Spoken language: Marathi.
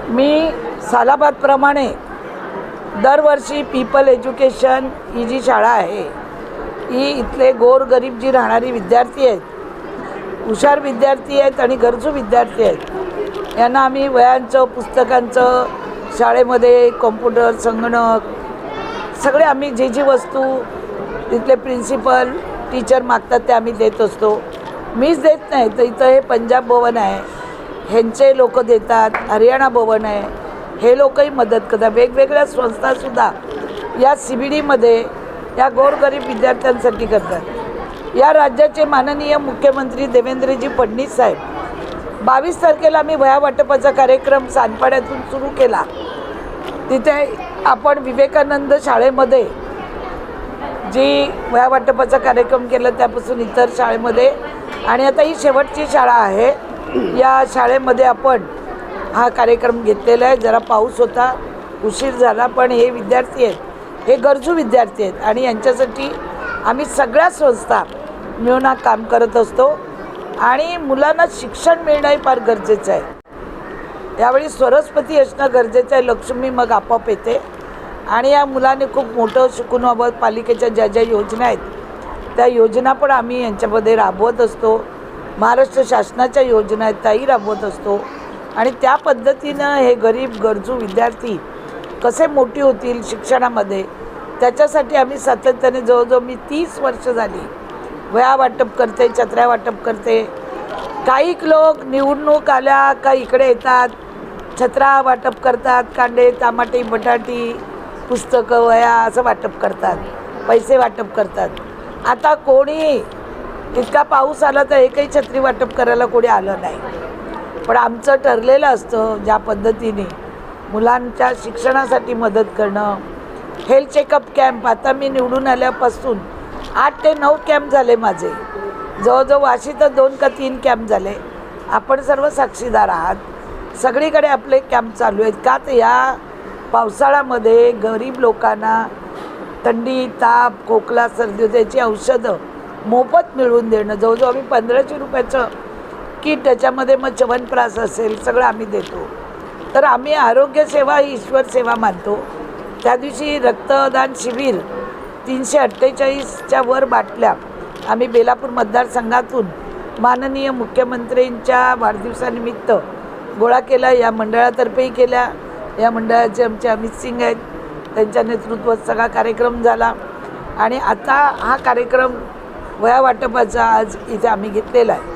मी सालाबादप्रमाणे दरवर्षी पीपल एज्युकेशन ही जी शाळा आहे ही इथले गोरगरीब जी राहणारी विद्यार्थी आहेत, हुशार विद्यार्थी आहेत आणि गरजू विद्यार्थी आहेत, यांना आम्ही वह्यांचं, पुस्तकांचं, शाळेमध्ये कॉम्प्युटर, संगणक सगळे आम्ही जी वस्तू तिथले प्रिन्सिपल टीचर मागतात ते आम्ही देत असतो. मीच देत नाही तर इथं हे पंजाब भवन आहे, ह्यांचे लोक देतात, हरियाणा भवन आहे, हे लोकही मदत करतात. वेगवेगळ्या संस्थासुद्धा या CBDमध्ये या गोरगरीब विद्यार्थ्यांसाठी करतात. या राज्याचे माननीय मुख्यमंत्री देवेंद्रजी फडणवीस साहेब 22 तारखेला आम्ही वह्या वाटपाचा कार्यक्रम सानपाड्यातून सुरू केला. तिथे आपण विवेकानंद शाळेमध्ये जी वह्या वाटपाचा कार्यक्रम केला त्यापासून इतर शाळेमध्ये आणि आता ही शेवटची शाळा आहे, या शाळेमध्ये आपण हा कार्यक्रम घेतलेला आहे. जरा पाऊस होता, उशीर झाला, पण हे विद्यार्थी आहेत, हे गरजू विद्यार्थी आहेत आणि यांच्यासाठी आम्ही सगळ्या संस्था मिळून हा काम करत असतो आणि मुलांना शिक्षण मिळणंही फार गरजेचं आहे. यावेळी सरस्वती असणं गरजेचं आहे, लक्ष्मी मग आपोआप येते आणि या मुलाने खूप मोठं शिकून व्हावं. पालिकेच्या ज्या ज्या योजना आहेत त्या योजना पण आम्ही यांच्यामध्ये राबवत असतो. महाराष्ट्र शासनाच्या योजना आहेत त्याही राबवत असतो आणि त्या पद्धतीनं हे गरीब गरजू विद्यार्थी कसे मोठी होतील शिक्षणामध्ये त्याच्यासाठी आम्ही सातत्याने जवळजवळ मी 30 वर्ष झाली वह्या वाटप करते, छत्र्या वाटप करते. काही लोक निवडणूक आल्या का इकडे येतात, छत्रा वाटप करतात, कांदे, टमाटे, बटाटी, पुस्तकं, वह्या असं वाटप करतात, पैसे वाटप करतात. आता कोणी इतका पाऊस आला तर एकही छत्री वाटप करायला कोणी आलं नाही. पण आमचं ठरलेलं असतं ज्या पद्धतीने मुलांच्या शिक्षणासाठी मदत करणं. हेल्थ चेकअप कॅम्प आता मी निवडून आल्यापासून 8 ते 9 कॅम्प झाले माझे. जवळजवळ वाशीत 2 का 3 कॅम्प झाले. आपण सर्व साक्षीदार आहात. सगळीकडे आपले कॅम्प चालू आहेत. का तर या पावसाळ्यामध्ये गरीब लोकांना थंडी, ताप, खोकला, सर्दी त्याची औषधं मोफत मिळवून देणं. जवळजवळ आम्ही 1500 रुपयाचं किट, त्याच्यामध्ये मग च्यवनप्राश असेल सगळं आम्ही देतो. तर आम्ही आरोग्यसेवा ही ईश्वर सेवा मानतो. त्या दिवशी रक्तदान शिबिर 348च्या वर बाटल्या आम्ही बेलापूर मतदारसंघातून माननीय मुख्यमंत्र्यांच्या वाढदिवसानिमित्त गोळा केला. या मंडळातर्फेही केल्या. या मंडळाचे आमचे अमित सिंग आहेत, त्यांच्या नेतृत्वात सगळा कार्यक्रम झाला आणि आता हा कार्यक्रम वह्या वाटपाचा आज इथे आम्ही घेतलेला आहे.